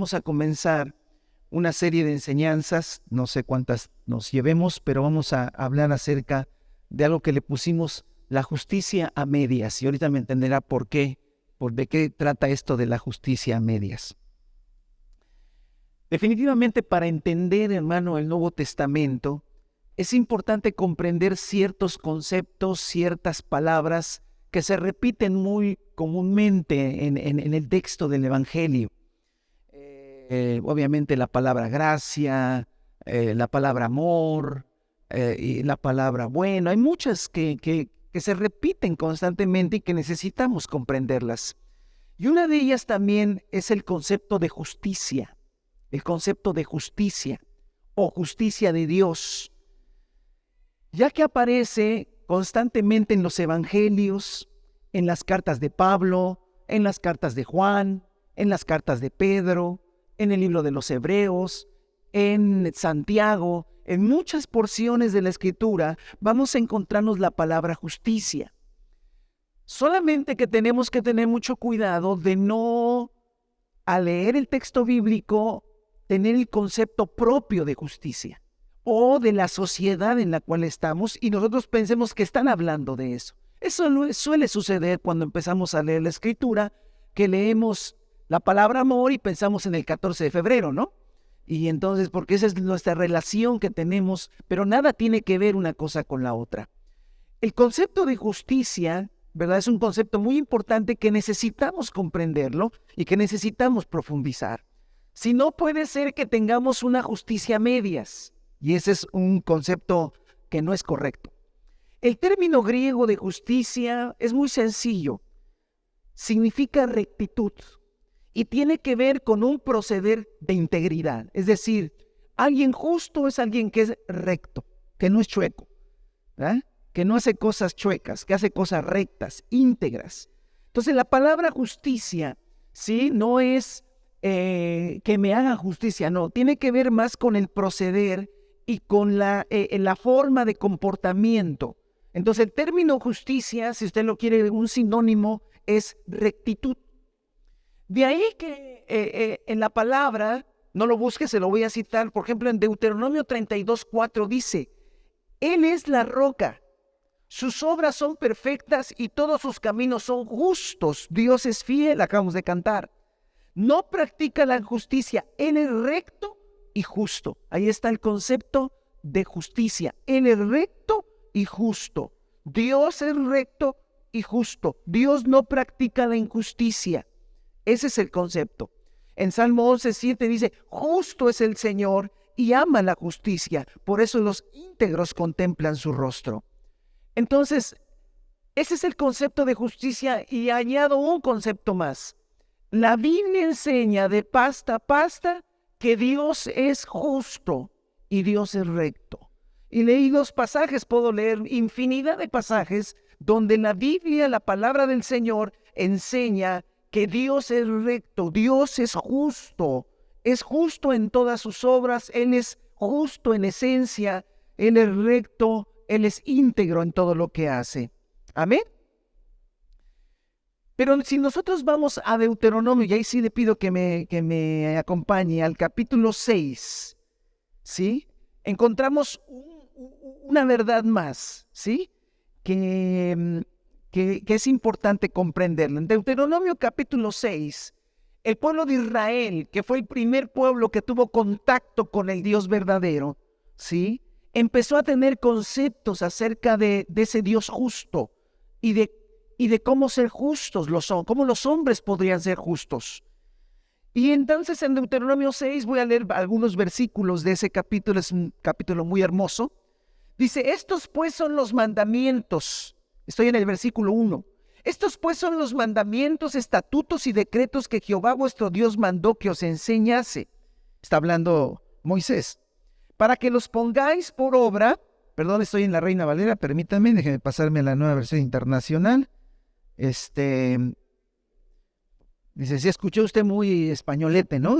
vamos a comenzar una serie de enseñanzas, no sé cuántas nos llevemos, pero vamos a hablar acerca de algo que le pusimos la justicia a medias. Y ahorita me entenderá por de qué trata esto de la justicia a medias. Definitivamente para entender, hermano, el Nuevo Testamento, es importante comprender ciertos conceptos, ciertas palabras que se repiten muy comúnmente en el texto del Evangelio. Obviamente la palabra gracia, la palabra amor y la palabra bueno. Hay muchas que se repiten constantemente y que necesitamos comprenderlas. Y una de ellas también es el concepto de justicia. El concepto de justicia o justicia de Dios, ya que aparece constantemente en los evangelios, en las cartas de Pablo, en las cartas de Juan, en las cartas de Pedro, en el libro de los Hebreos, en Santiago, en muchas porciones de la Escritura vamos a encontrarnos la palabra justicia. Solamente que tenemos que tener mucho cuidado de no, al leer el texto bíblico, tener el concepto propio de justicia o de la sociedad en la cual estamos y nosotros pensemos que están hablando de eso. Eso suele suceder cuando empezamos a leer la Escritura, que leemos la palabra amor y pensamos en el 14 de febrero, ¿no? Y entonces, porque esa es nuestra relación que tenemos, pero nada tiene que ver una cosa con la otra. El concepto de justicia, ¿verdad? Es un concepto muy importante que necesitamos comprenderlo y que necesitamos profundizar. Si no, puede ser que tengamos una justicia a medias, y ese es un concepto que no es correcto. El término griego de justicia es muy sencillo. Significa rectitud y tiene que ver con un proceder de integridad. Es decir, alguien justo es alguien que es recto, que no es chueco, ¿verdad? Que no hace cosas chuecas, que hace cosas rectas, íntegras. Entonces la palabra justicia, ¿sí? No es que me hagan justicia, no. Tiene que ver más con el proceder y con la forma de comportamiento. Entonces el término justicia, si usted lo quiere, un sinónimo, es rectitud. De ahí que en la palabra, no lo busque, se lo voy a citar, por ejemplo, en Deuteronomio 32:4 dice, Él es la roca, sus obras son perfectas y todos sus caminos son justos. Dios es fiel, acabamos de cantar. No practica la injusticia, Él es recto y justo. Ahí está el concepto de justicia. Él es recto y justo. Dios es recto y justo. Dios no practica la injusticia. Ese es el concepto. En Salmo 11:7 dice, justo es el Señor y ama la justicia. Por eso los íntegros contemplan su rostro. Entonces, ese es el concepto de justicia y añado un concepto más. La Biblia enseña de pasta a pasta que Dios es justo y Dios es recto. Y leí 2 pasajes, puedo leer infinidad de pasajes donde la Biblia, la palabra del Señor, enseña que Dios es recto, Dios es justo en todas sus obras, Él es justo en esencia, Él es recto, Él es íntegro en todo lo que hace. Amén. Pero si nosotros vamos a Deuteronomio, y ahí sí le pido que me acompañe al capítulo 6, ¿sí? Encontramos una verdad más, ¿sí? Que es importante comprenderlo. En Deuteronomio capítulo 6, el pueblo de Israel, que fue el primer pueblo que tuvo contacto con el Dios verdadero, ¿sí? Empezó a tener conceptos acerca de ese Dios justo y de cómo ser justos cómo los hombres podrían ser justos. Y entonces en Deuteronomio 6 voy a leer algunos versículos de ese capítulo, es un capítulo muy hermoso. Dice, estos pues son los mandamientos. Estoy en el versículo 1. Estos pues son los mandamientos, estatutos y decretos que Jehová vuestro Dios mandó que os enseñase. Está hablando Moisés. Para que los pongáis por obra. Perdón, estoy en la Reina Valera, permítanme, déjenme pasarme a la nueva versión internacional. Dice, sí escuchó usted muy españolete, ¿no?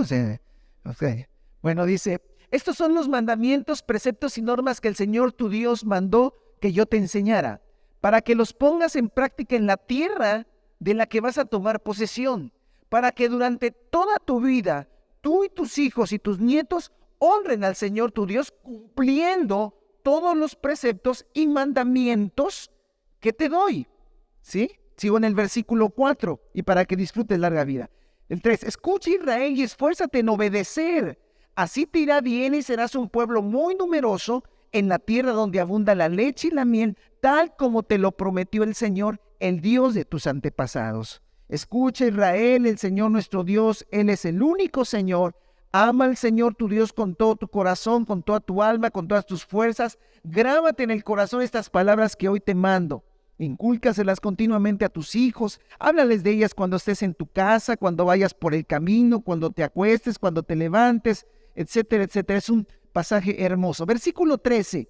Okay. Bueno, dice, estos son los mandamientos, preceptos y normas que el Señor tu Dios mandó que yo te enseñara, para que los pongas en práctica en la tierra de la que vas a tomar posesión, para que durante toda tu vida tú y tus hijos y tus nietos honren al Señor tu Dios cumpliendo todos los preceptos y mandamientos que te doy. ¿Sí? Sigo en el versículo 4 y para que disfrutes larga vida. El 3, escucha Israel y esfuérzate en obedecer. Así te irá bien y serás un pueblo muy numeroso en la tierra donde abunda la leche y la miel, tal como te lo prometió el Señor, el Dios de tus antepasados. Escucha Israel, el Señor nuestro Dios, Él es el único Señor. Ama al Señor tu Dios con todo tu corazón, con toda tu alma, con todas tus fuerzas. Grábate en el corazón estas palabras que hoy te mando. Incúlcaselas continuamente a tus hijos. Háblales de ellas cuando estés en tu casa, cuando vayas por el camino, cuando te acuestes, cuando te levantes, etcétera, etcétera. Es un pasaje hermoso. Versículo 13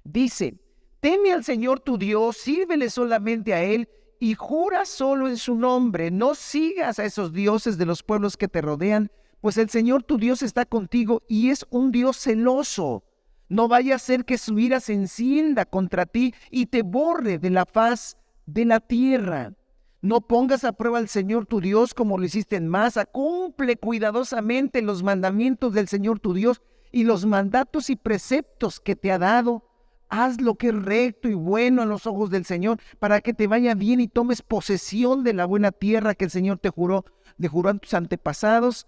dice, teme al Señor tu Dios, sírvele solamente a Él y jura solo en su nombre. No sigas a esos dioses de los pueblos que te rodean, pues el Señor tu Dios está contigo y es un Dios celoso. No vaya a ser que su ira se encienda contra ti y te borre de la faz de la tierra. No pongas a prueba al Señor tu Dios como lo hiciste en Masa. Cumple cuidadosamente los mandamientos del Señor tu Dios y los mandatos y preceptos que te ha dado. Haz lo que es recto y bueno en los ojos del Señor para que te vaya bien y tomes posesión de la buena tierra que el Señor te juró a tus antepasados.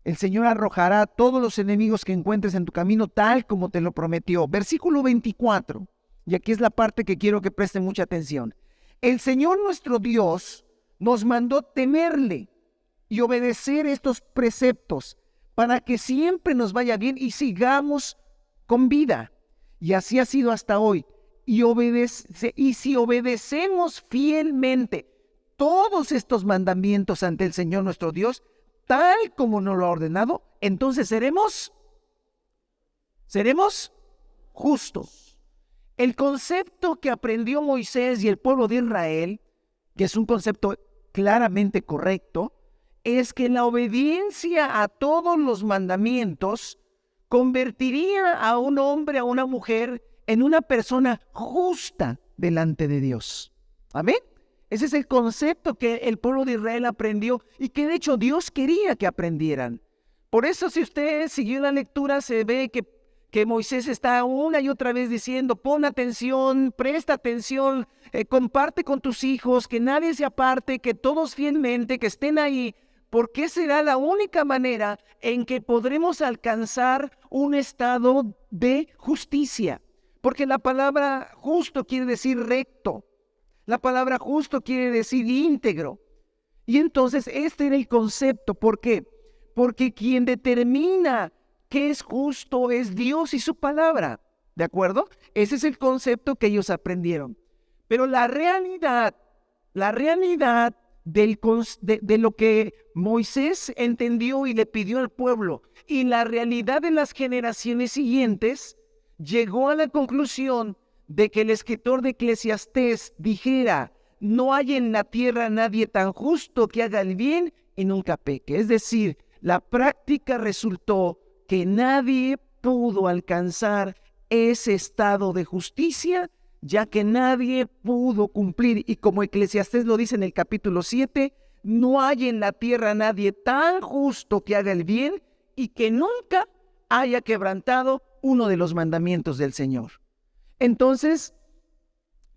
El Señor arrojará a todos los enemigos que encuentres en tu camino tal como te lo prometió. Versículo 24. Y aquí es la parte que quiero que presten mucha atención. El Señor nuestro Dios nos mandó temerle y obedecer estos preceptos para que siempre nos vaya bien y sigamos con vida. Y así ha sido hasta hoy. Y si obedecemos fielmente todos estos mandamientos ante el Señor nuestro Dios, tal como nos lo ha ordenado, entonces seremos justos. El concepto que aprendió Moisés y el pueblo de Israel, que es un concepto claramente correcto, es que la obediencia a todos los mandamientos convertiría a un hombre, a una mujer, en una persona justa delante de Dios. ¿Amén? Ese es el concepto que el pueblo de Israel aprendió y que de hecho Dios quería que aprendieran. Por eso si usted siguió la lectura se ve que Moisés está una y otra vez diciendo, pon atención, presta atención, comparte con tus hijos, que nadie se aparte, que todos fielmente, que estén ahí, porque será la única manera en que podremos alcanzar un estado de justicia. Porque la palabra justo quiere decir recto. La palabra justo quiere decir íntegro. Y entonces este era el concepto. ¿Por qué? Porque quien determina qué es justo es Dios y su palabra. ¿De acuerdo? Ese es el concepto que ellos aprendieron. Pero la realidad de lo que Moisés entendió y le pidió al pueblo y la realidad de las generaciones siguientes llegó a la conclusión de que el escritor de Eclesiastés dijera, no hay en la tierra nadie tan justo que haga el bien y nunca peque. Es decir, la práctica resultó que nadie pudo alcanzar ese estado de justicia, ya que nadie pudo cumplir. Y como Eclesiastés lo dice en el capítulo 7, no hay en la tierra nadie tan justo que haga el bien y que nunca haya quebrantado uno de los mandamientos del Señor. Entonces,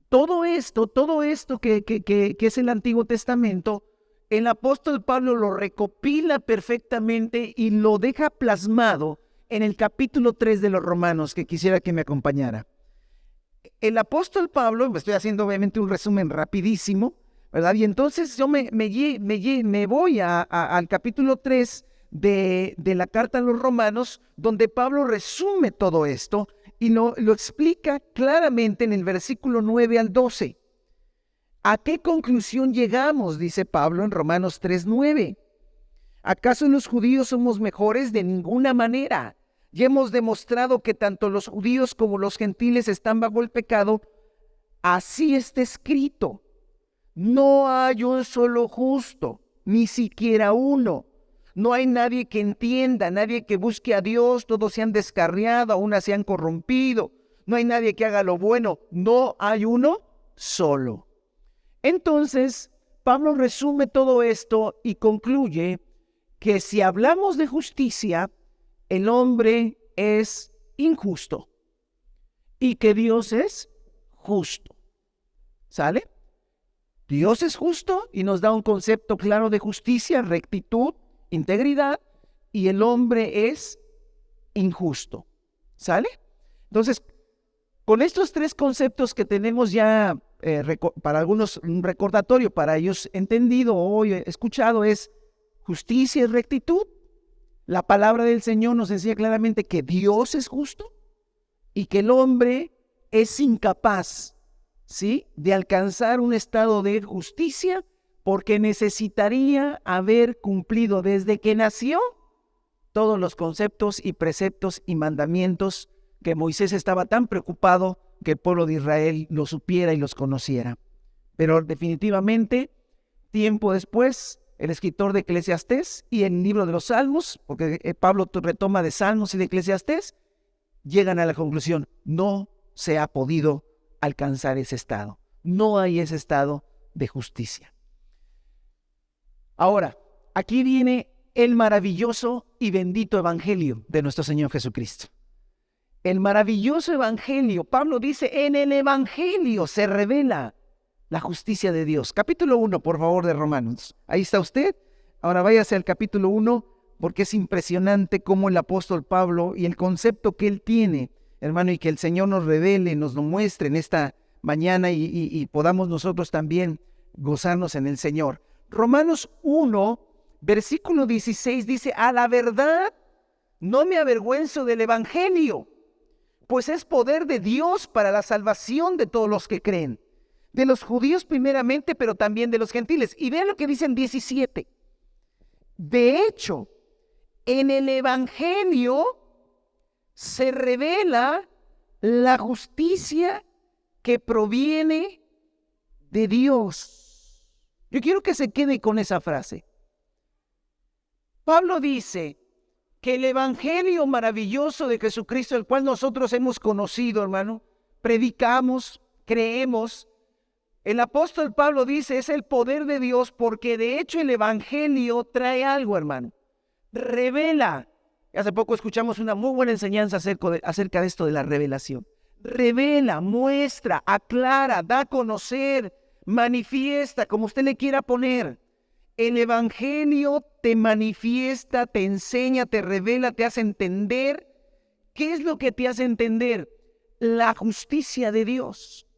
todo esto que es el Antiguo Testamento, el apóstol Pablo lo recopila perfectamente y lo deja plasmado en el capítulo 3 de los Romanos, que quisiera que me acompañara. El apóstol Pablo, estoy haciendo obviamente un resumen rapidísimo, ¿verdad? Y entonces yo me voy al capítulo 3 de la carta a los Romanos, donde Pablo resume todo esto y lo explica claramente en el versículo 9 al 12. ¿A qué conclusión llegamos? Dice Pablo en Romanos 3:9. ¿Acaso los judíos somos mejores? De ninguna manera. Ya hemos demostrado que tanto los judíos como los gentiles están bajo el pecado. Así está escrito. No hay un solo justo, ni siquiera uno. No hay nadie que entienda, nadie que busque a Dios. Todos se han descarriado, aún se han corrompido. No hay nadie que haga lo bueno. No hay uno solo. Entonces, Pablo resume todo esto y concluye que si hablamos de justicia, el hombre es injusto y que Dios es justo. ¿Sale? Dios es justo y nos da un concepto claro de justicia, rectitud, integridad, y el hombre es injusto. ¿Sale? Entonces, con estos tres conceptos que tenemos ya, para algunos un recordatorio, para ellos entendido o escuchado, es justicia y rectitud. La palabra del Señor nos enseña claramente que Dios es justo y que el hombre es incapaz, ¿sí?, de alcanzar un estado de justicia porque necesitaría haber cumplido desde que nació todos los conceptos y preceptos y mandamientos que Moisés estaba tan preocupado que el pueblo de Israel los supiera y los conociera. Pero definitivamente, tiempo después, el escritor de Eclesiastés y el libro de los Salmos, porque Pablo retoma de Salmos y de Eclesiastés, llegan a la conclusión: no se ha podido alcanzar ese estado. No hay ese estado de justicia. Ahora, aquí viene el maravilloso y bendito evangelio de nuestro Señor Jesucristo. El maravilloso evangelio. Pablo dice: en el evangelio se revela la justicia de Dios. Capítulo 1, por favor, de Romanos. Ahí está usted. Ahora váyase al capítulo 1, porque es impresionante cómo el apóstol Pablo y el concepto que él tiene, hermano, y que el Señor nos revele, nos lo muestre en esta mañana y podamos nosotros también gozarnos en el Señor. Romanos 1, versículo 16 dice: a la verdad no me avergüenzo del evangelio, pues es poder de Dios para la salvación de todos los que creen, de los judíos primeramente, pero también de los gentiles. Y vean lo que dice en 17. De hecho, en el evangelio se revela la justicia que proviene de Dios. Yo quiero que se quede con esa frase. Pablo dice que el evangelio maravilloso de Jesucristo, el cual nosotros hemos conocido, hermano, predicamos, creemos, el apóstol Pablo dice, es el poder de Dios, porque de hecho el evangelio trae algo, hermano. Revela. Hace poco escuchamos una muy buena enseñanza acerca de esto de la revelación. Revela, muestra, aclara, da a conocer, manifiesta, como usted le quiera poner. El evangelio te manifiesta, te enseña, te revela, te hace entender. ¿Qué es lo que te hace entender? La justicia de Dios.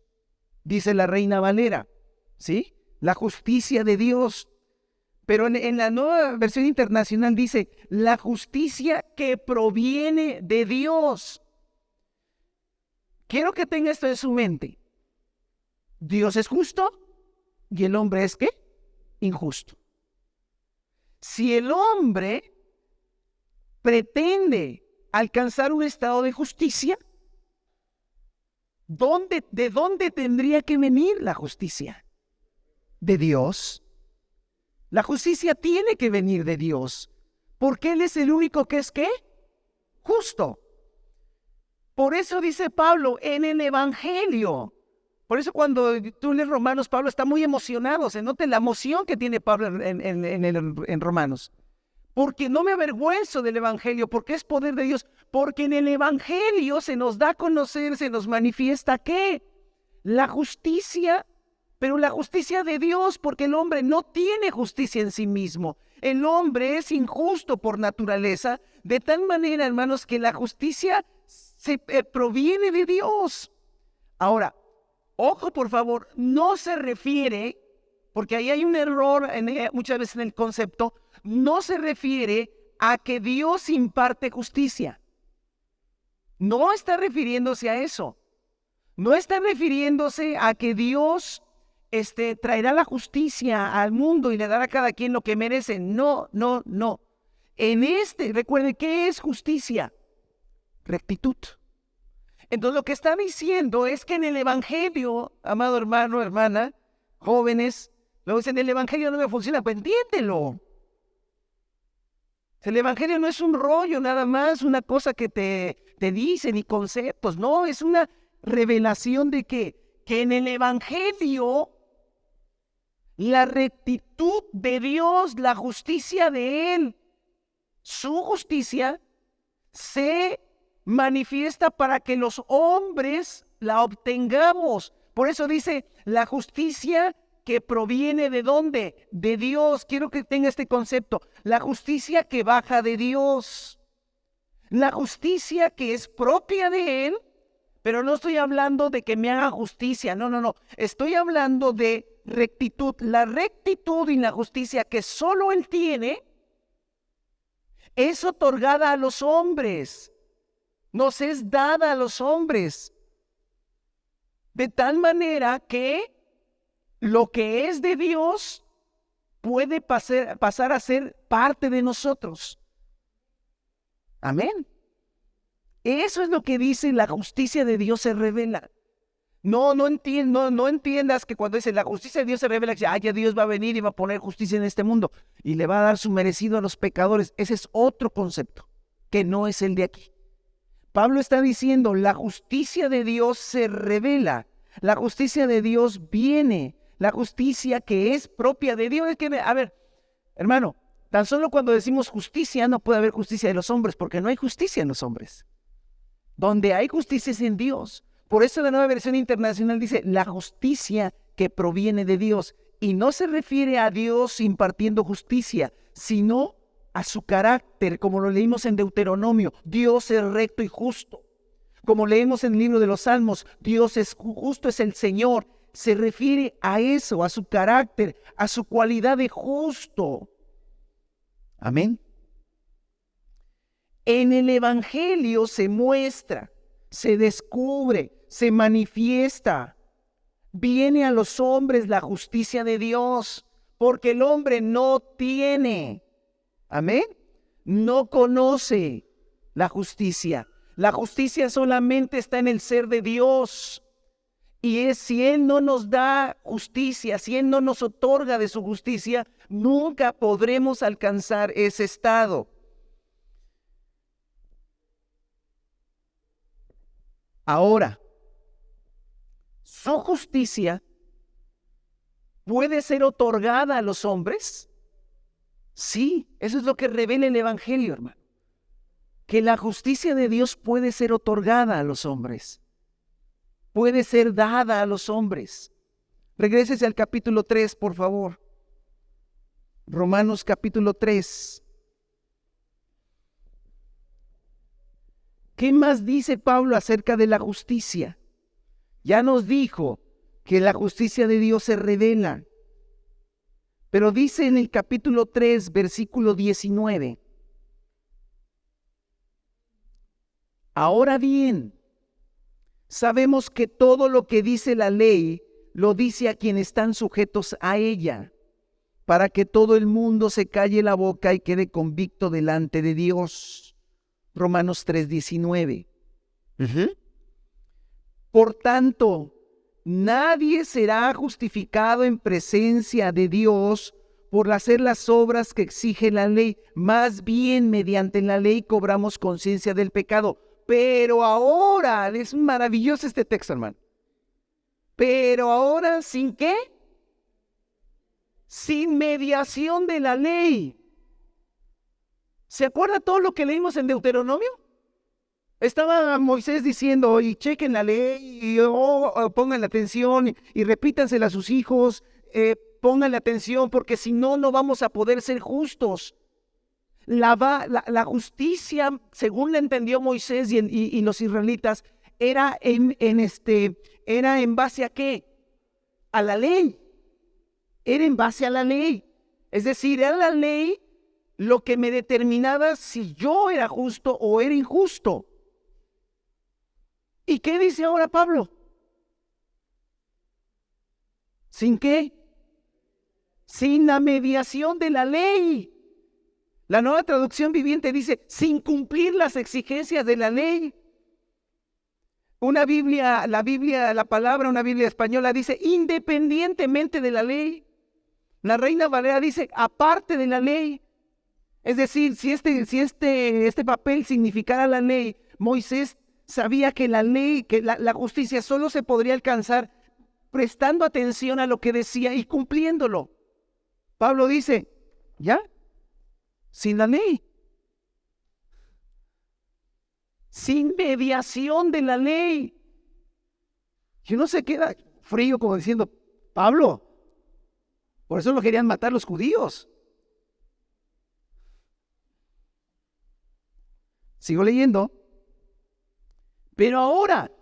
Dice la Reina Valera, ¿sí? La justicia de Dios. Pero en la nueva versión internacional dice, la justicia que proviene de Dios. Quiero que tenga esto en su mente. Dios es justo y el hombre es, ¿qué? Injusto. Si el hombre pretende alcanzar un estado de justicia, ¿de dónde tendría que venir la justicia? De Dios. La justicia tiene que venir de Dios, porque Él es el único que es, ¿qué? Justo. Por eso dice Pablo, en el evangelio. Por eso cuando tú lees Romanos, Pablo está muy emocionado. Se nota la emoción que tiene Pablo en Romanos. Porque no me avergüenzo del evangelio, porque es poder de Dios. Porque en el evangelio se nos da a conocer, se nos manifiesta, ¿qué? La justicia, pero la justicia de Dios, porque el hombre no tiene justicia en sí mismo. El hombre es injusto por naturaleza, de tal manera, hermanos, que la justicia proviene de Dios. Ahora, ojo, por favor, no se refiere, porque ahí hay un error muchas veces en el concepto, no se refiere a que Dios imparte justicia. No está refiriéndose a eso. No está refiriéndose a que Dios traerá la justicia al mundo y le dará a cada quien lo que merece. No, no, no. Recuerde, ¿qué es justicia? Rectitud. Entonces lo que está diciendo es que en el evangelio, amado hermano, hermana, jóvenes, luego dicen, el evangelio no me funciona, pues entiéndelo. El evangelio no es un rollo nada más, una cosa que te dicen y conceptos, no, es una revelación de que en el evangelio la rectitud de Dios, la justicia de Él, Su justicia se manifiesta para que los hombres la obtengamos. Por eso dice, la justicia que proviene ¿de dónde? De Dios. Quiero que tenga este concepto. La justicia que baja de Dios. La justicia que es propia de Él, pero no estoy hablando de que me haga justicia. No. Estoy hablando de rectitud. La rectitud y la justicia que solo Él tiene es otorgada a los hombres. Nos es dada a los hombres. De tal manera que lo que es de Dios puede pasar a ser parte de nosotros. Amén. Eso es lo que dice la justicia de Dios se revela. No entiendas que cuando dice la justicia de Dios se revela, que ya Dios va a venir y va a poner justicia en este mundo y le va a dar su merecido a los pecadores. Ese es otro concepto que no es el de aquí. Pablo está diciendo, la justicia de Dios se revela, la justicia de Dios viene, la justicia que es propia de Dios. Es que, a ver, hermano, tan solo cuando decimos justicia no puede haber justicia de los hombres, porque no hay justicia en los hombres. Donde hay justicia es en Dios. Por eso la Nueva Versión Internacional dice, la justicia que proviene de Dios. Y no se refiere a Dios impartiendo justicia, sino a su carácter, como lo leímos en Deuteronomio. Dios es recto y justo. Como leemos en el libro de los Salmos, Dios es justo, es el Señor. Se refiere a eso, a su carácter, a su cualidad de justo. Amén. En el Evangelio se muestra, se descubre, se manifiesta. Viene a los hombres la justicia de Dios, porque el hombre no tiene, amén, no conoce la justicia. La justicia solamente está en el ser de Dios. Y es si Él no nos da justicia, si Él no nos otorga de su justicia, nunca podremos alcanzar ese estado. Ahora, su justicia puede ser otorgada a los hombres. Sí, eso es lo que revela el Evangelio, hermano. Que la justicia de Dios puede ser otorgada a los hombres. Puede ser dada a los hombres. Regrésese al capítulo 3, por favor. Romanos capítulo 3. ¿Qué más dice Pablo acerca de la justicia? Ya nos dijo que la justicia de Dios se revela. Pero dice en el capítulo 3, versículo 19. Ahora bien, sabemos que todo lo que dice la ley, lo dice a quienes están sujetos a ella, para que todo el mundo se calle la boca y quede convicto delante de Dios. Romanos 3:19. Por tanto, nadie será justificado en presencia de Dios por hacer las obras que exige la ley. Más bien, mediante la ley cobramos conciencia del pecado. Pero ahora, es maravilloso este texto, hermano. Pero ahora, ¿sin qué? Sin mediación de la ley. ¿Se acuerda todo lo que leímos en Deuteronomio? Estaba Moisés diciendo, y chequen la ley, y pongan atención, y repítansela a sus hijos, pónganle atención, porque si no, no vamos a poder ser justos. La justicia, según la entendió Moisés y los israelitas, era en base a ¿qué? A la ley. Era en base a la ley. Es decir, era la ley lo que me determinaba si yo era justo o era injusto. ¿Y qué dice ahora Pablo? ¿Sin qué? Sin la mediación de la ley. La Nueva Traducción Viviente dice, sin cumplir las exigencias de la ley. Una Biblia española dice, independientemente de la ley. La Reina Valera dice, aparte de la ley. Es decir, si este papel significara la ley, Moisés sabía que la ley, que la justicia solo se podría alcanzar prestando atención a lo que decía y cumpliéndolo. Pablo dice, ¿ya? Sin la ley. sin mediación de la ley. Y uno se queda frío como diciendo, Pablo, por eso lo querían matar los judíos. Sigo leyendo. Pero ahora,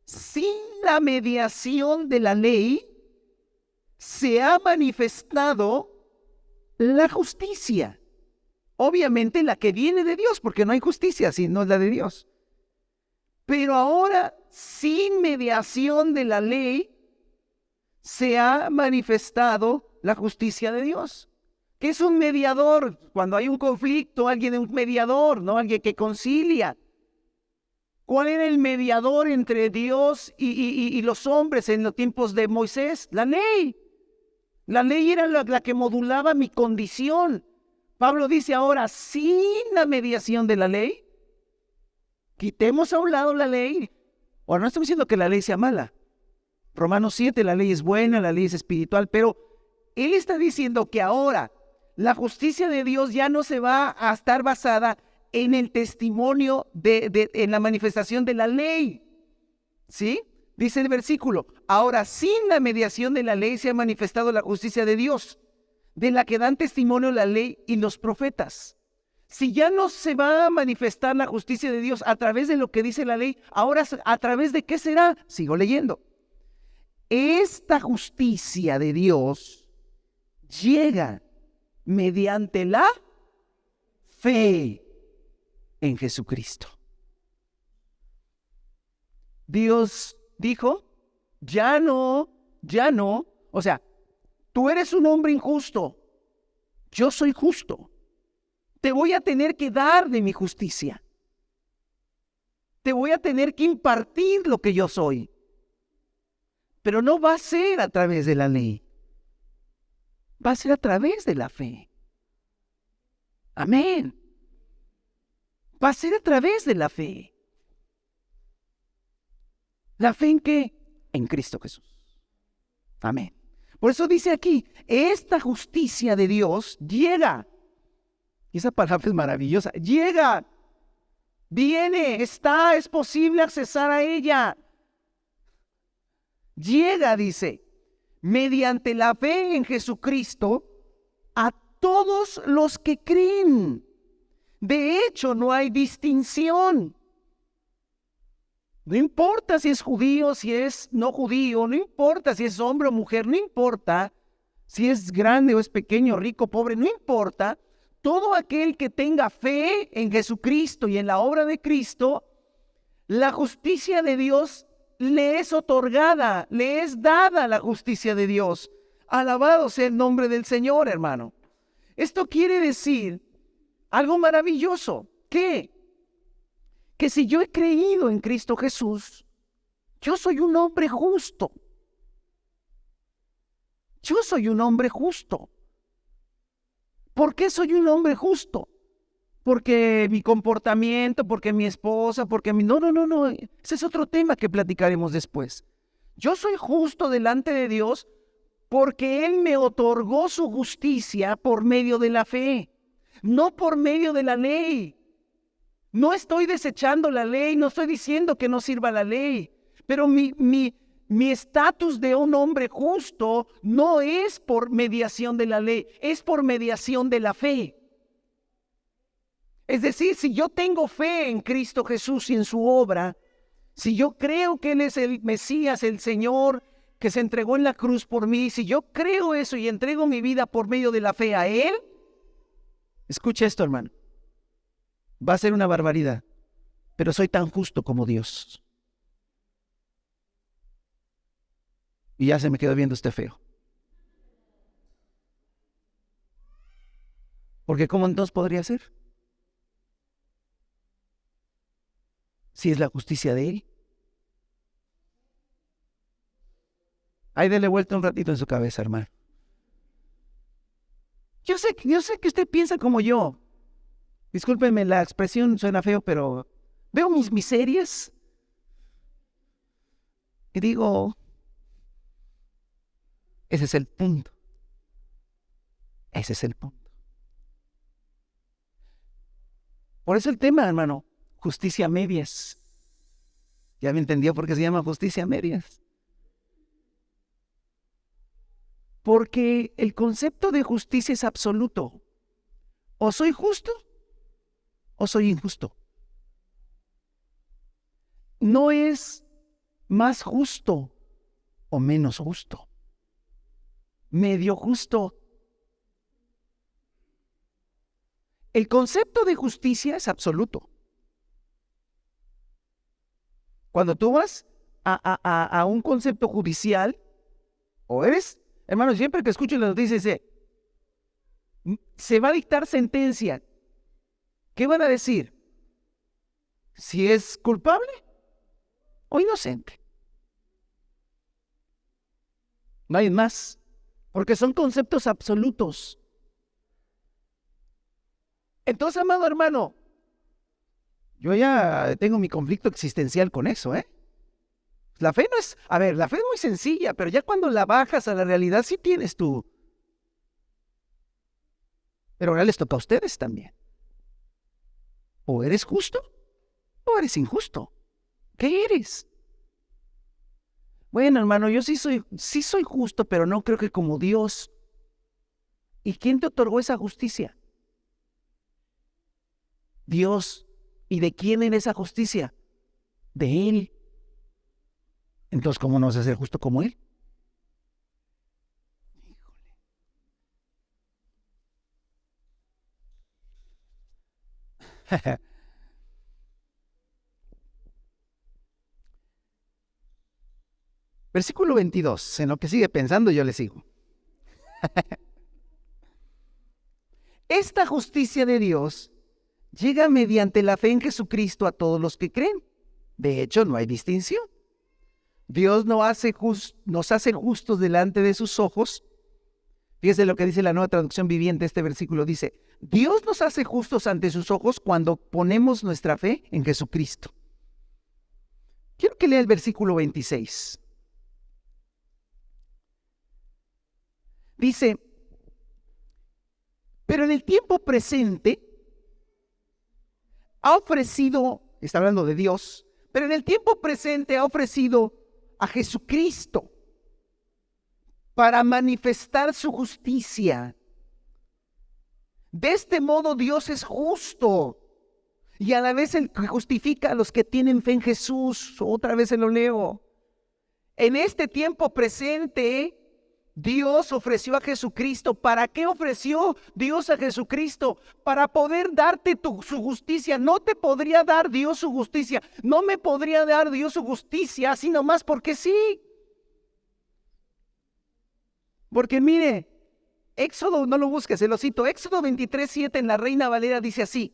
sin la mediación de la ley, se ha manifestado la justicia. Obviamente la que viene de Dios, porque no hay justicia si no es la de Dios. Pero ahora, sin mediación de la ley, se ha manifestado la justicia de Dios. ¿Qué es un mediador? Cuando hay un conflicto, alguien es un mediador, ¿no? Alguien que concilia. ¿Cuál era el mediador entre Dios y los hombres en los tiempos de Moisés? La ley. La ley era la que modulaba mi condición. Pablo dice ahora, sin la mediación de la ley, quitemos a un lado la ley. Ahora, no estamos diciendo que la ley sea mala. Romanos 7, la ley es buena, la ley es espiritual, pero él está diciendo que ahora la justicia de Dios ya no se va a estar basada en el testimonio en la manifestación de la ley. ¿Sí? Dice el versículo, ahora sin la mediación de la ley se ha manifestado la justicia de Dios, de la que dan testimonio la ley y los profetas. Si ya no se va a manifestar la justicia de Dios a través de lo que dice la ley, ahora ¿a través de qué será? Sigo leyendo. Esta justicia de Dios llega mediante la fe en Jesucristo. Dios dijo, ya no, o sea, tú eres un hombre injusto, yo soy justo, te voy a tener que dar de mi justicia, te voy a tener que impartir lo que yo soy, pero no va a ser a través de la ley, va a ser a través de la fe. Amén. Va a ser a través de la fe. ¿La fe en qué? En Cristo Jesús. Amén. Por eso dice aquí, esta justicia de Dios llega. Y esa palabra es maravillosa. Llega, viene, está, es posible accesar a ella. Llega, dice, mediante la fe en Jesucristo a todos los que creen. De hecho, no hay distinción. No importa si es judío, si es no judío, no importa si es hombre o mujer, no importa si es grande o es pequeño, rico, pobre, no importa. Todo aquel que tenga fe en Jesucristo y en la obra de Cristo, la justicia de Dios le es otorgada, le es dada la justicia de Dios. Alabado sea el nombre del Señor, hermano. Esto quiere decir algo maravilloso. ¿Qué? Que si yo he creído en Cristo Jesús, yo soy un hombre justo. Yo soy un hombre justo. ¿Por qué soy un hombre justo? Porque mi comportamiento, porque mi esposa, porque mi... No. Ese es otro tema que platicaremos después. Yo soy justo delante de Dios porque Él me otorgó su justicia por medio de la fe, no por medio de la ley. No estoy desechando la ley, no estoy diciendo que no sirva la ley, pero mi estatus de un hombre justo no es por mediación de la ley, es por mediación de la fe. Es decir, si yo tengo fe en Cristo Jesús y en su obra, si yo creo que Él es el Mesías, el Señor que se entregó en la cruz por mí, si yo creo eso y entrego mi vida por medio de la fe a Él, escucha esto, hermano. Va a ser una barbaridad, pero soy tan justo como Dios. Y ya se me quedó viendo este feo. Porque ¿cómo entonces podría ser? Si es la justicia de Él. Ahí dele vuelta un ratito en su cabeza, hermano. Yo sé que usted piensa como yo. Discúlpenme, la expresión suena feo, pero veo mis miserias y digo, ese es el punto. Ese es el punto. Por eso el tema, hermano, justicia a medias. ¿Ya me entendió por qué se llama justicia a medias? Porque el concepto de justicia es absoluto. O soy justo o soy injusto. No es más justo o menos justo. Medio justo. El concepto de justicia es absoluto. Cuando tú vas a un concepto judicial, o eres, hermano, siempre que escucho las noticias dice, se va a dictar sentencia. ¿Qué van a decir? ¿Si es culpable o inocente? No hay más, porque son conceptos absolutos. Entonces, amado hermano, yo ya tengo mi conflicto existencial con eso, ¿eh? La fe no es, a ver, la fe es muy sencilla, pero ya cuando la bajas a la realidad sí tienes tú. Pero ahora les toca a ustedes también. O eres justo o eres injusto. ¿Qué eres? Bueno, hermano, yo sí soy justo, pero no creo que como Dios. ¿Y quién te otorgó esa justicia? Dios. ¿Y de quién era esa justicia? De Él. Entonces, ¿cómo no vas a ser justo como Él? Versículo 22, en lo que sigue pensando yo le sigo. Esta justicia de Dios llega mediante la fe en Jesucristo a todos los que creen. De hecho, no hay distinción. Dios nos hace justos delante de sus ojos. Fíjese lo que dice la Nueva Traducción Viviente, este versículo dice, Dios nos hace justos ante sus ojos cuando ponemos nuestra fe en Jesucristo. Quiero que lea el versículo 26. Dice, pero en el tiempo presente ha ofrecido, está hablando de Dios, pero en el tiempo presente ha ofrecido a Jesucristo para manifestar su justicia. De este modo Dios es justo y a la vez el que justifica a los que tienen fe en Jesús. Otra vez se lo leo. En este tiempo presente Dios ofreció a Jesucristo. ¿Para qué ofreció Dios a Jesucristo? Para poder darte su justicia. No te podría dar Dios su justicia. No me podría dar Dios su justicia así nomás porque sí. Porque mire, Éxodo, no lo busques, se lo cito. Éxodo 23:7 en la Reina Valera dice así.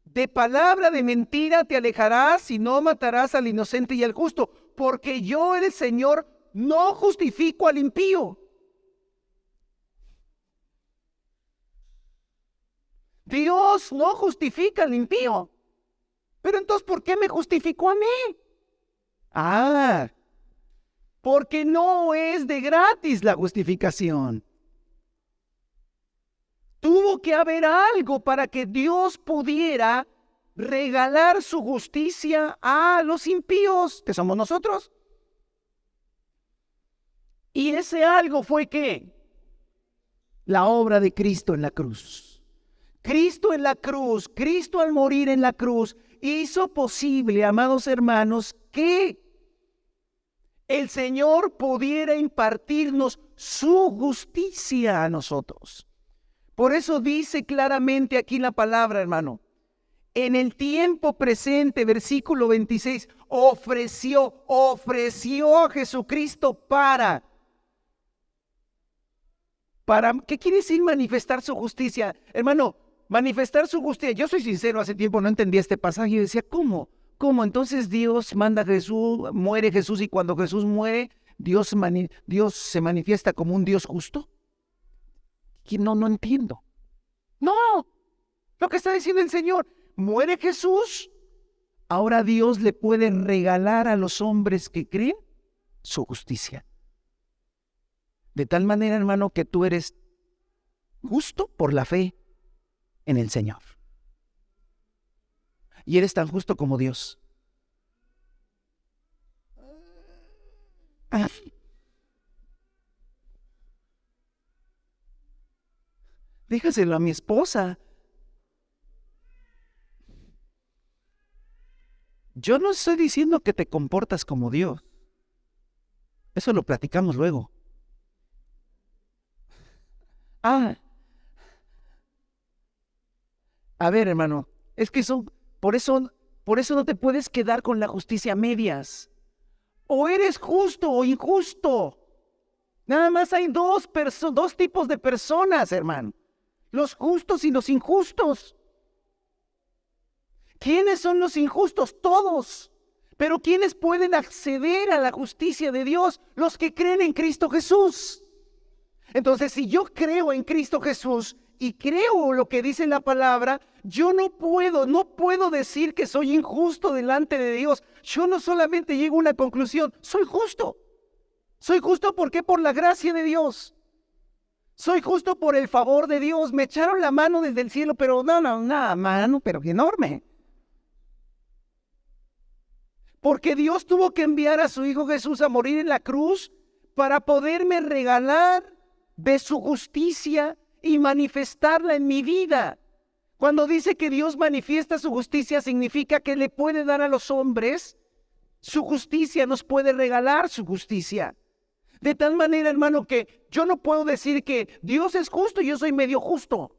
De palabra de mentira te alejarás y no matarás al inocente y al justo, porque yo, el Señor, no justifico al impío. Dios no justifica al impío. Pero entonces, ¿por qué me justificó a mí? Porque no es de gratis la justificación. Tuvo que haber algo para que Dios pudiera regalar su justicia a los impíos, que somos nosotros. Y ese algo fue ¿qué? La obra de Cristo en la cruz. Cristo en la cruz, Cristo al morir en la cruz, hizo posible, amados hermanos, que el Señor pudiera impartirnos su justicia a nosotros. Por eso dice claramente aquí la palabra, hermano. En el tiempo presente, versículo 26, ofreció a Jesucristo para, ¿qué quiere decir manifestar su justicia? Hermano, manifestar su justicia. Yo soy sincero, hace tiempo no entendía este pasaje y decía, ¿cómo? Entonces Dios manda a Jesús, muere Jesús y cuando Jesús muere, Dios se manifiesta como un Dios justo. No entiendo. No, lo que está diciendo el Señor, muere Jesús, ahora Dios le puede regalar a los hombres que creen su justicia. De tal manera, hermano, que tú eres justo por la fe en el Señor. y eres tan justo como Dios. Ah, déjaselo a mi esposa. Yo no estoy diciendo que te comportas como Dios. Eso lo platicamos luego. Ah, a ver, hermano, es que por eso no te puedes quedar con la justicia a medias. O eres justo o injusto. Nada más hay dos tipos de personas, hermano. Los justos y los injustos. ¿Quiénes son los injustos? Todos. Pero ¿quiénes pueden acceder a la justicia de Dios? Los que creen en Cristo Jesús. Entonces, si yo creo en Cristo Jesús y creo lo que dice la palabra, yo no puedo decir que soy injusto delante de Dios. Yo no solamente llego a una conclusión, soy justo. Soy justo porque por la gracia de Dios. Soy justo por el favor de Dios. Me echaron la mano desde el cielo, pero una mano, pero enorme. Porque Dios tuvo que enviar a su Hijo Jesús a morir en la cruz para poderme regalar de su justicia y manifestarla en mi vida. Cuando dice que Dios manifiesta su justicia, significa que le puede dar a los hombres su justicia, nos puede regalar su justicia. De tal manera, hermano, que yo no puedo decir que Dios es justo y yo soy medio justo.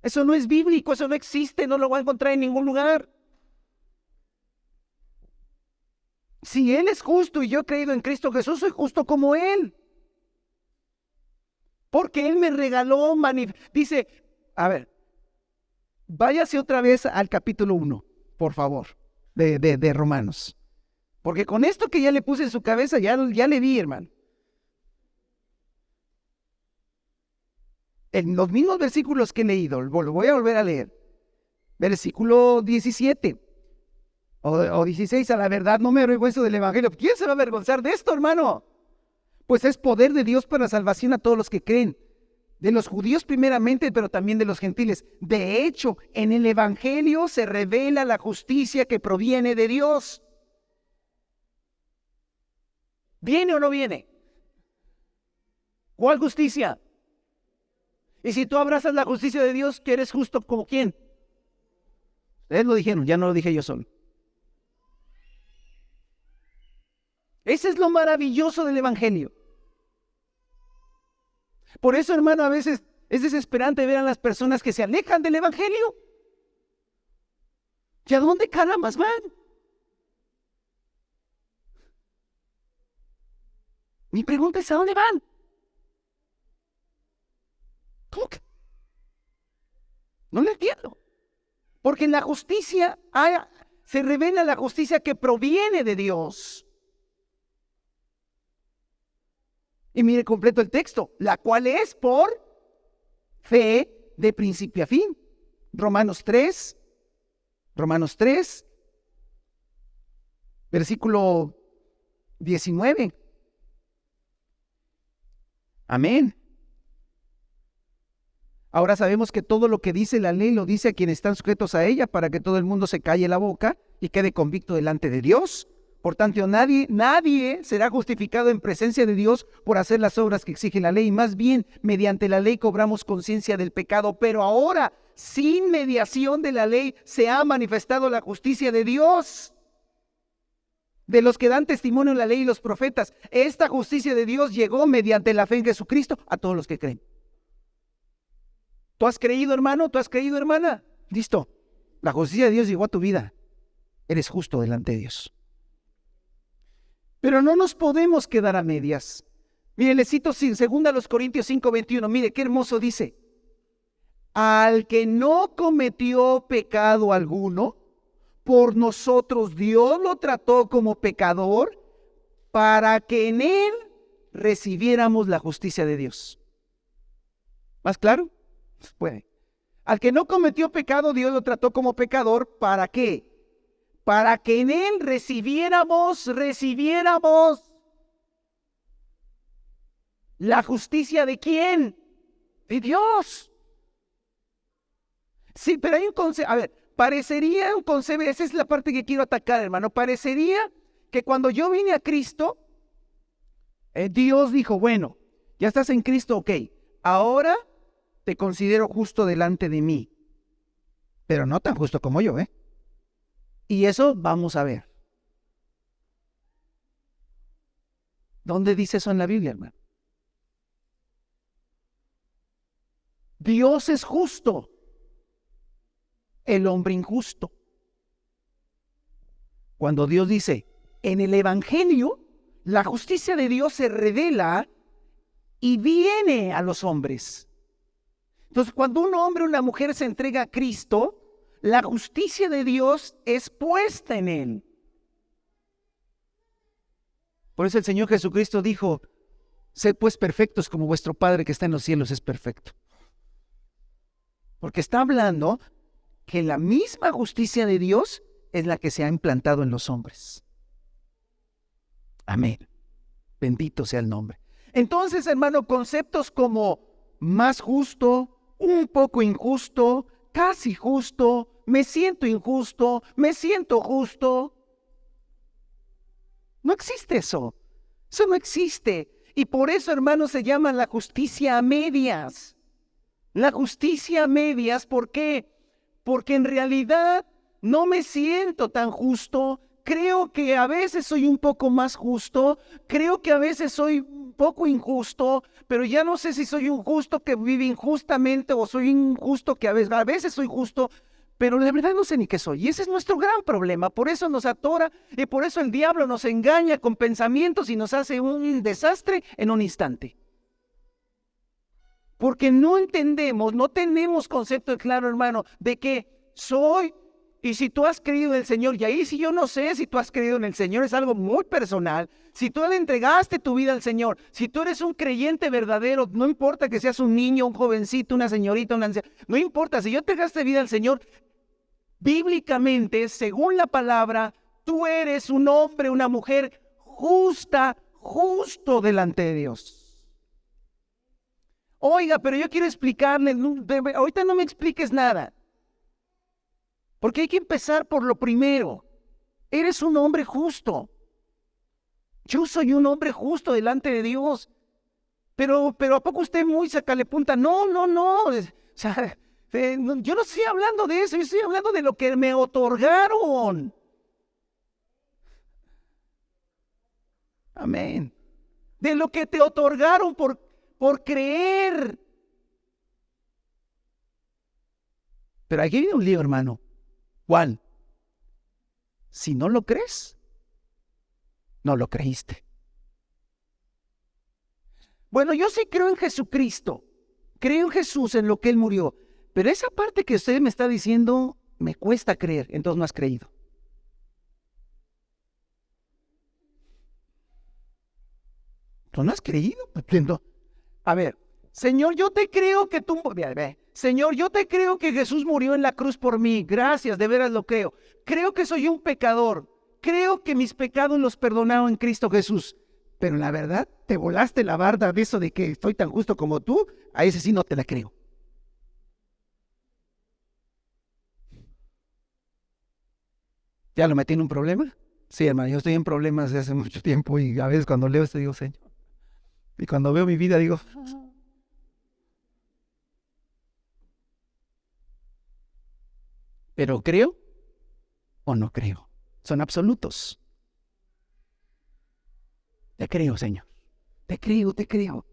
Eso no es bíblico, eso no existe, no lo voy a encontrar en ningún lugar. Si Él es justo y yo he creído en Cristo Jesús, soy justo como Él. Porque Él me regaló, dice, a ver, váyase otra vez al capítulo 1, por favor, de Romanos. Porque con esto que ya le puse en su cabeza, ya le vi, hermano. En los mismos versículos que he leído, lo voy a volver a leer. Versículo 17 o 16, a la verdad no me avergüenzo del evangelio. ¿Quién se va a avergonzar de esto, hermano? Pues es poder de Dios para salvación a todos los que creen. De los judíos primeramente, pero también de los gentiles. De hecho, en el evangelio se revela la justicia que proviene de Dios. ¿Viene o no viene? ¿Cuál justicia? Y si tú abrazas la justicia de Dios, ¿que eres justo como quién? Ustedes lo dijeron, ya no lo dije yo solo. Ese es lo maravilloso del evangelio. Por eso, hermano, a veces es desesperante ver a las personas que se alejan del evangelio. ¿Y a dónde carambas van? Mi pregunta es, ¿a dónde van? ¿Cómo que? No lo entiendo. Porque en la justicia se revela la justicia que proviene de Dios. Y mire completo el texto, la cual es por fe de principio a fin. Romanos 3, versículo 19. Amén. Ahora sabemos que todo lo que dice la ley lo dice a quienes están sujetos a ella para que todo el mundo se calle la boca y quede convicto delante de Dios. Por tanto, nadie será justificado en presencia de Dios por hacer las obras que exige la ley. Más bien, mediante la ley cobramos conciencia del pecado. Pero ahora, sin mediación de la ley, se ha manifestado la justicia de Dios. De los que dan testimonio en la ley y los profetas. Esta justicia de Dios llegó mediante la fe en Jesucristo a todos los que creen. ¿Tú has creído, hermano? ¿Tú has creído, hermana? Listo. La justicia de Dios llegó a tu vida. Eres justo delante de Dios. Pero no nos podemos quedar a medias. Mire, le cito 2 Corintios 5:21. Mire, qué hermoso dice. Al que no cometió pecado alguno, por nosotros Dios lo trató como pecador para que en él recibiéramos la justicia de Dios. ¿Más claro? Puede. Al que no cometió pecado, Dios lo trató como pecador. ¿Para qué? Para que en él recibiéramos la justicia de ¿quién? De Dios. Sí, pero hay un concepto. A ver, parecería un concepto, esa es la parte que quiero atacar, hermano. Parecería que cuando yo vine a Cristo, Dios dijo, bueno, ya estás en Cristo, ok, ahora te considero justo delante de mí, pero no tan justo como yo, ¿eh? Y eso vamos a ver. ¿Dónde dice eso en la Biblia, hermano? Dios es justo, el hombre injusto. Cuando Dios dice, en el Evangelio, la justicia de Dios se revela y viene a los hombres. Entonces, cuando un hombre o una mujer se entrega a Cristo, la justicia de Dios es puesta en él. Por eso el Señor Jesucristo dijo, sed pues perfectos como vuestro Padre que está en los cielos es perfecto. Porque está hablando que la misma justicia de Dios es la que se ha implantado en los hombres. Amén. Bendito sea el nombre. Entonces, hermano, conceptos como más justo, un poco injusto, casi justo, me siento injusto, me siento justo. No existe eso. Eso no existe. Y por eso, hermano, se llama la justicia a medias. La justicia a medias, ¿por qué? Porque en realidad no me siento tan justo. Creo que a veces soy un poco más justo. Creo que a veces soy un poco injusto, pero ya no sé si soy un justo que vive injustamente o soy injusto que a veces soy justo, pero la verdad no sé ni qué soy. Y ese es nuestro gran problema. Por eso nos atora y por eso el diablo nos engaña con pensamientos y nos hace un desastre en un instante. Porque no entendemos, no tenemos concepto claro, hermano, de que soy, y si tú has creído en el Señor, y ahí si yo no sé si tú has creído en el Señor, es algo muy personal. Si tú le entregaste tu vida al Señor, si tú eres un creyente verdadero, no importa que seas un niño, un jovencito, una señorita, una anciana, no importa, si yo entregaste vida al Señor, bíblicamente, según la palabra, tú eres un hombre, una mujer justa, justo delante de Dios. Oiga, pero yo quiero explicarle, ahorita no me expliques nada. Porque hay que empezar por lo primero. Eres un hombre justo. Yo soy un hombre justo delante de Dios. Pero ¿a poco usted muy sacale punta? No. O sea, yo no estoy hablando de eso, yo estoy hablando de lo que me otorgaron. Amén. De lo que te otorgaron por creer. Pero aquí viene un lío, hermano. ¿Cuál? Si no lo crees, no lo creíste. Bueno, yo sí creo en Jesucristo. Creo en Jesús, en lo que Él murió. Pero esa parte que usted me está diciendo, me cuesta creer. Entonces no has creído. ¿Tú no has creído? A ver, Señor, yo te creo que tú... Señor, yo te creo que Jesús murió en la cruz por mí. Gracias, de veras lo creo. Creo que soy un pecador. Creo que mis pecados los perdonaron en Cristo Jesús. Pero la verdad, te volaste la barda de eso de que estoy tan justo como tú. A ese sí no te la creo. ¿Ya lo metí en un problema? Sí, hermano, yo estoy en problemas desde hace mucho tiempo y a veces cuando leo esto digo, Señor. Y cuando veo mi vida digo, ¿pero creo o no creo? Son absolutos. Te creo, Señor. Te creo.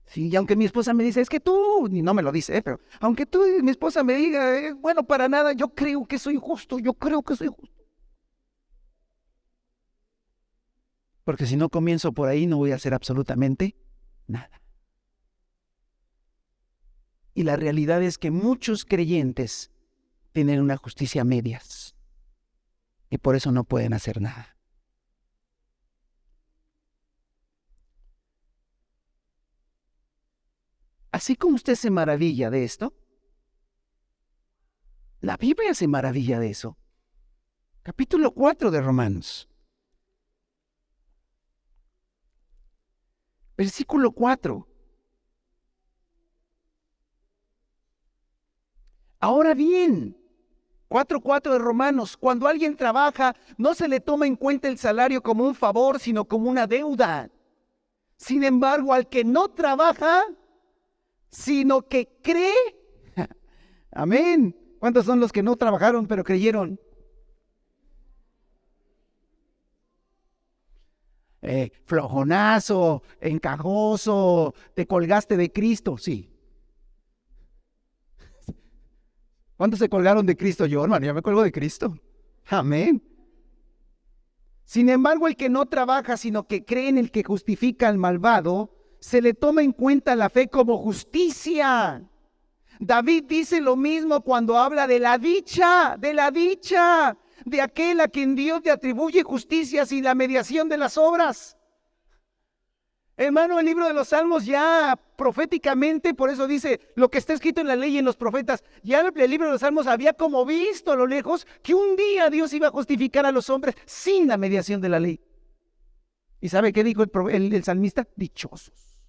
Sí, y aunque mi esposa me dice, es que tú, y no me lo dice, pero aunque tú y mi esposa me diga, bueno, para nada, yo creo que soy justo, yo creo que soy justo. Porque si no comienzo por ahí, no voy a hacer absolutamente nada. Y la realidad es que muchos creyentes tienen una justicia a medias y por eso no pueden hacer nada. Así como usted se maravilla de esto, la Biblia se maravilla de eso. Capítulo 4 de Romanos. Versículo 4. Ahora bien, 4:4 de Romanos. Cuando alguien trabaja, no se le toma en cuenta el salario como un favor, sino como una deuda. Sin embargo, al que no trabaja, sino que cree. Amén. ¿Cuántos son los que no trabajaron pero creyeron? Flojonazo, encajoso, te colgaste de Cristo, sí. ¿Cuántos se colgaron de Cristo? Yo, hermano, ya me colgo de Cristo. Amén. Sin embargo, el que no trabaja, sino que cree en el que justifica al malvado, se le toma en cuenta la fe como justicia. David dice lo mismo cuando habla de la dicha, de aquel a quien Dios le atribuye justicia sin la mediación de las obras. Hermano, el libro de los Salmos ya proféticamente, por eso dice lo que está escrito en la ley y en los profetas, ya el libro de los Salmos había como visto a lo lejos que un día Dios iba a justificar a los hombres sin la mediación de la ley. ¿Y sabe qué dijo el salmista? Dichosos.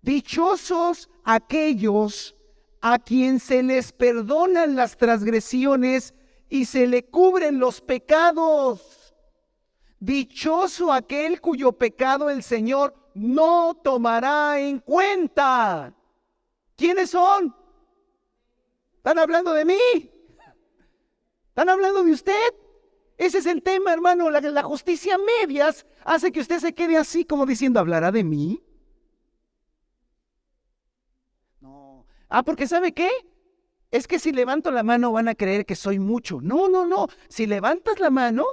Dichosos aquellos a quien se les perdonan las transgresiones y se le cubren los pecados. Dichoso aquel cuyo pecado el Señor no tomará en cuenta. ¿Quiénes son? ¿Están hablando de mí? ¿Están hablando de usted? Ese es el tema, hermano. La justicia a medias hace que usted se quede así como diciendo, ¿hablará de mí? No. Porque ¿sabe qué? Es que si levanto la mano van a creer que soy mucho. No. Si levantas la mano,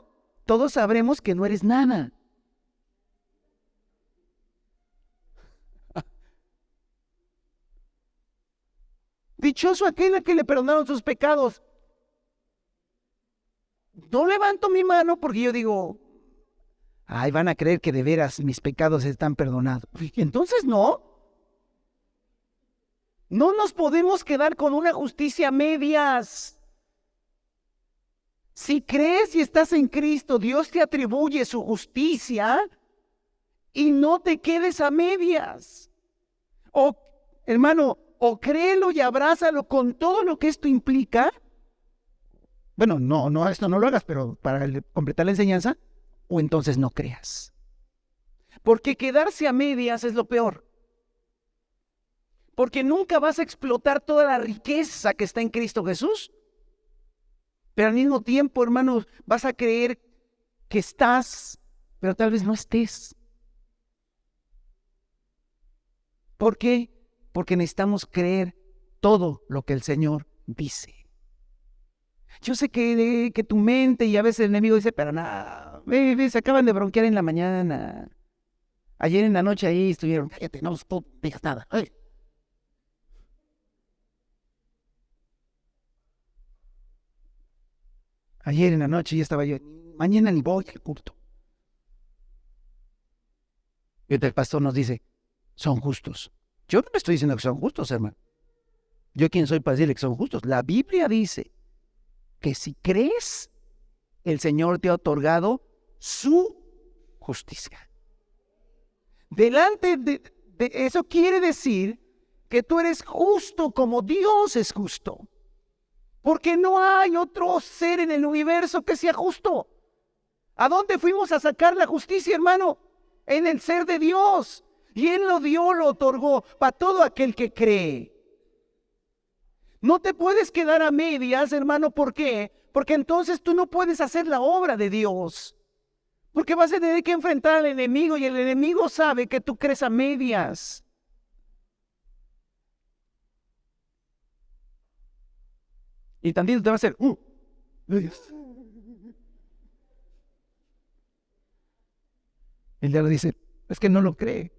todos sabremos que no eres nada. Dichoso aquel a que le perdonaron sus pecados. No levanto mi mano porque yo digo, van a creer que de veras mis pecados están perdonados. Entonces no nos podemos quedar con una justicia a medias. Si crees y estás en Cristo, Dios te atribuye su justicia y no te quedes a medias. Hermano, o créelo y abrázalo con todo lo que esto implica. Bueno, no, esto no lo hagas, pero para completar la enseñanza, o entonces no creas. Porque quedarse a medias es lo peor. Porque nunca vas a explotar toda la riqueza que está en Cristo Jesús. Pero al mismo tiempo, hermanos, vas a creer que estás, pero tal vez no estés. ¿Por qué? Porque necesitamos creer todo lo que el Señor dice. Yo sé que tu mente y a veces el enemigo dice, pero nada, se acaban de bronquear en la mañana. Ayer en la noche ahí estuvieron, cállate, no digas nada. Ayer en la noche ya estaba yo, mañana ni voy al culto. Y el pastor nos dice, son justos. Yo no me estoy diciendo que son justos, hermano. ¿Yo quién soy para decirle que son justos? La Biblia dice que si crees, el Señor te ha otorgado su justicia. Delante de eso quiere decir que tú eres justo como Dios es justo. Porque no hay otro ser en el universo que sea justo. ¿A dónde fuimos a sacar la justicia, hermano? En el ser de Dios. Y Él lo dio, lo otorgó para todo aquel que cree. No te puedes quedar a medias, hermano. ¿Por qué? Porque entonces tú no puedes hacer la obra de Dios. Porque vas a tener que enfrentar al enemigo y el enemigo sabe que tú crees a medias. Y tantito te va a hacer, El diablo dice, es que no lo cree.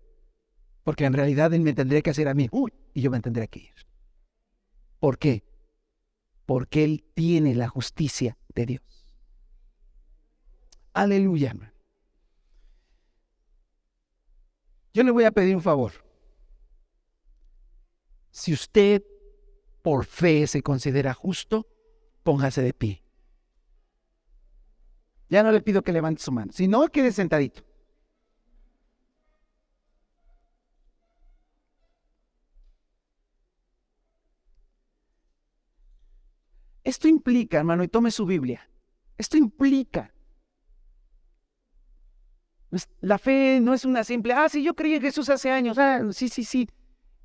Porque en realidad Él me tendría que hacer a mí, y yo me tendría que ir. ¿Por qué? Porque Él tiene la justicia de Dios. Aleluya. Yo le voy a pedir un favor. Si usted por fe se considera justo, póngase de pie. Ya no le pido que levante su mano, sino quede sentadito. Esto implica, hermano, y tome su Biblia, esto implica, la fe no es una simple, sí, yo creí en Jesús hace años, sí.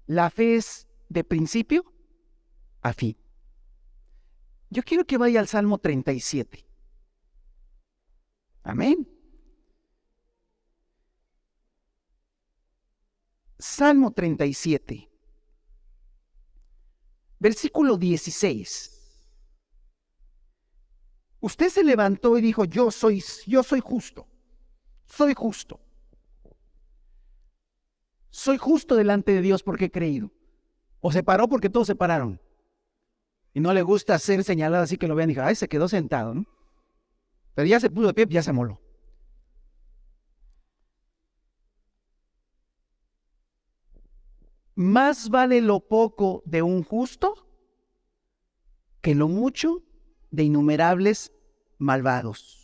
La fe es de principio a fin. Yo quiero que vaya al Salmo 37. Amén. Salmo 37, versículo 16. Usted se levantó y dijo, yo soy justo. Soy justo. Soy justo delante de Dios porque he creído. O se paró porque todos se pararon. Y no le gusta ser señalado así que lo vean y digan, se quedó sentado, ¿no? Pero ya se puso de pie, ya se amoló. Más vale lo poco de un justo que lo mucho de innumerables malvados.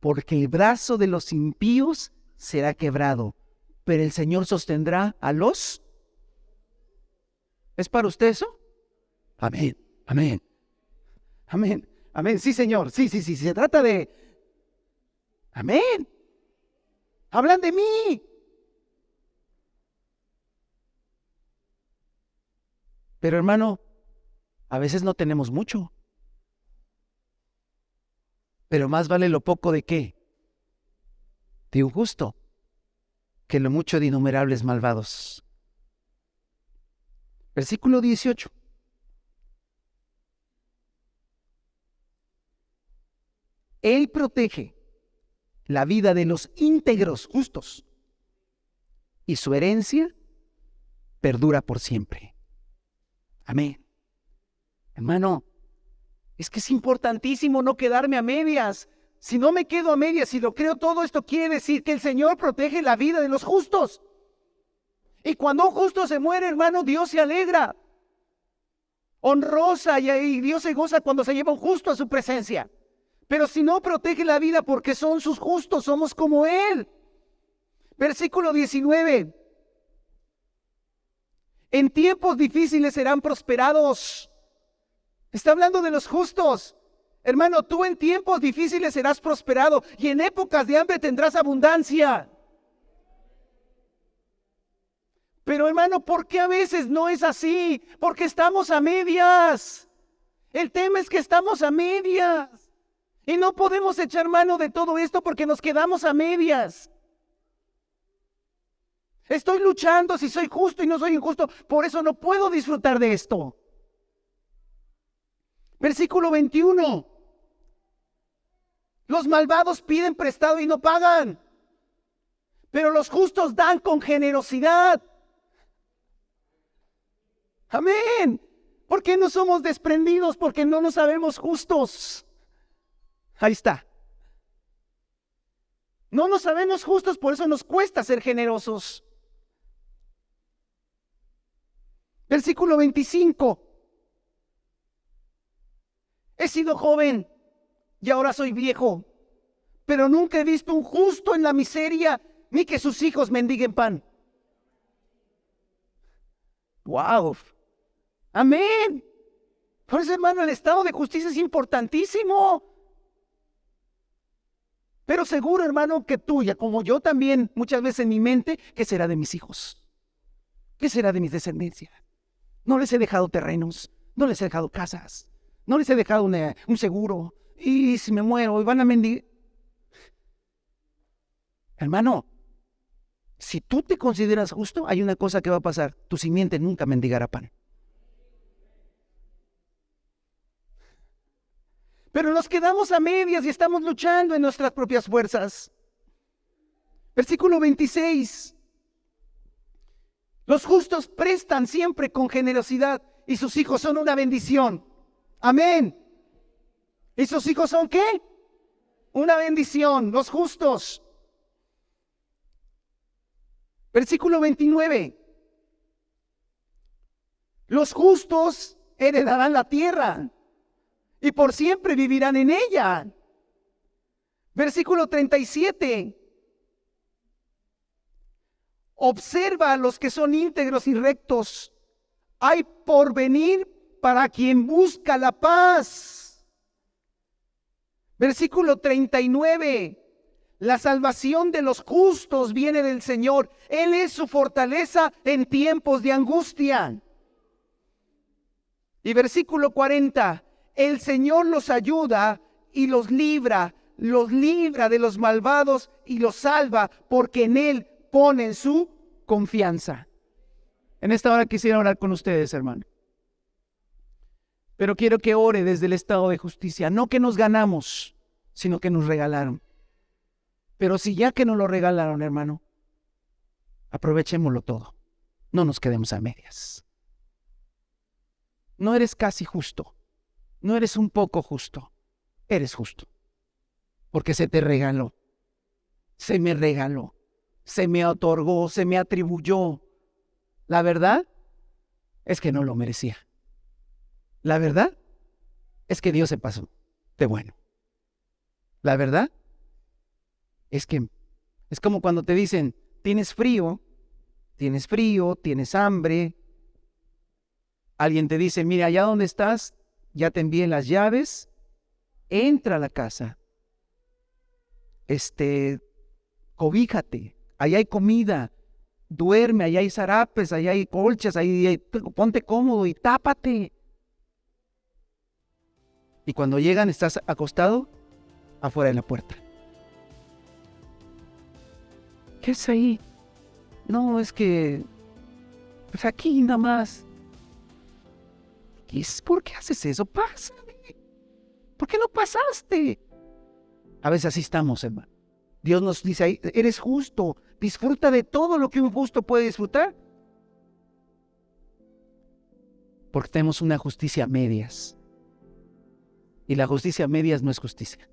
Porque el brazo de los impíos será quebrado, pero el Señor sostendrá a los... ¿Es para usted eso? Amén, amén, amén, amén. Sí, Señor, sí. Se trata de... Amén. Hablan de mí. Pero hermano, a veces no tenemos mucho. Pero más vale lo poco de qué? De un justo, que lo mucho de innumerables malvados. Versículo 18. Él protege la vida de los íntegros justos y su herencia perdura por siempre. Amén. Hermano, es que es importantísimo no quedarme a medias. Si no me quedo a medias, si lo creo todo, esto quiere decir que el Señor protege la vida de los justos. Y cuando un justo se muere, hermano, Dios se alegra. Honrosa y Dios se goza cuando se lleva un justo a su presencia. Pero si no protege la vida porque son sus justos, somos como Él. Versículo 19. En tiempos difíciles serán prosperados. Está hablando de los justos. Hermano, tú en tiempos difíciles serás prosperado y en épocas de hambre tendrás abundancia. Pero hermano, ¿por qué a veces no es así? Porque estamos a medias. El tema es que estamos a medias. Y no podemos echar mano de todo esto porque nos quedamos a medias. Estoy luchando si soy justo y no soy injusto. Por eso no puedo disfrutar de esto. Versículo 21. Los malvados piden prestado y no pagan. Pero los justos dan con generosidad. Amén. ¿Por qué no somos desprendidos? Porque no nos sabemos justos. Ahí está. No nos sabemos justos, por eso nos cuesta ser generosos. Versículo 25. He sido joven y ahora soy viejo, pero nunca he visto un justo en la miseria, ni que sus hijos mendiguen pan. ¡Wow! Amén. Por eso, hermano, el estado de justicia es importantísimo. Pero seguro, hermano, que tuya, como yo también, muchas veces en mi mente, ¿qué será de mis hijos? ¿Qué será de mis descendencias? No les he dejado terrenos, no les he dejado casas, no les he dejado un seguro. Y si me muero, y van a mendigar. Hermano, si tú te consideras justo, hay una cosa que va a pasar. Tu simiente nunca mendigará pan. Pero nos quedamos a medias y estamos luchando en nuestras propias fuerzas. Versículo 26. Los justos prestan siempre con generosidad y sus hijos son una bendición. Amén. ¿Y sus hijos son qué? Una bendición, los justos. Versículo 29. Los justos heredarán la tierra y por siempre vivirán en ella. Versículo 37. Observa a los que son íntegros y rectos. Hay porvenir para quien busca la paz. Versículo 39. La salvación de los justos viene del Señor. Él es su fortaleza en tiempos de angustia. Y versículo 40. El Señor los ayuda y los libra de los malvados y los salva, porque en Él ponen su confianza. En esta hora quisiera orar con ustedes, hermano. Pero quiero que ore desde el estado de justicia. No que nos ganamos, sino que nos regalaron. Pero si ya que nos lo regalaron, hermano, aprovechémoslo todo. No nos quedemos a medias. No eres casi justo. No eres un poco justo. Eres justo. Porque se te regaló. Se me regaló. Se me otorgó. Se me atribuyó. La verdad es que no lo merecía. La verdad es que Dios se pasó de bueno. La verdad es que es como cuando te dicen, tienes frío, tienes hambre. Alguien te dice, mira, allá donde estás, ya te envié las llaves, entra a la casa. Cobíjate, allá hay comida, duerme, allá hay zarapes, allá hay colchas, ponte cómodo y tápate. Y cuando llegan, estás acostado afuera de la puerta. ¿Qué es ahí? No, es que, pues aquí nada más. ¿Por qué haces eso? Pásame. ¿Por qué no pasaste? A veces así estamos, hermano. Dios nos dice ahí, eres justo, disfruta de todo lo que un justo puede disfrutar. Porque tenemos una justicia a medias. Y la justicia a medias no es justicia.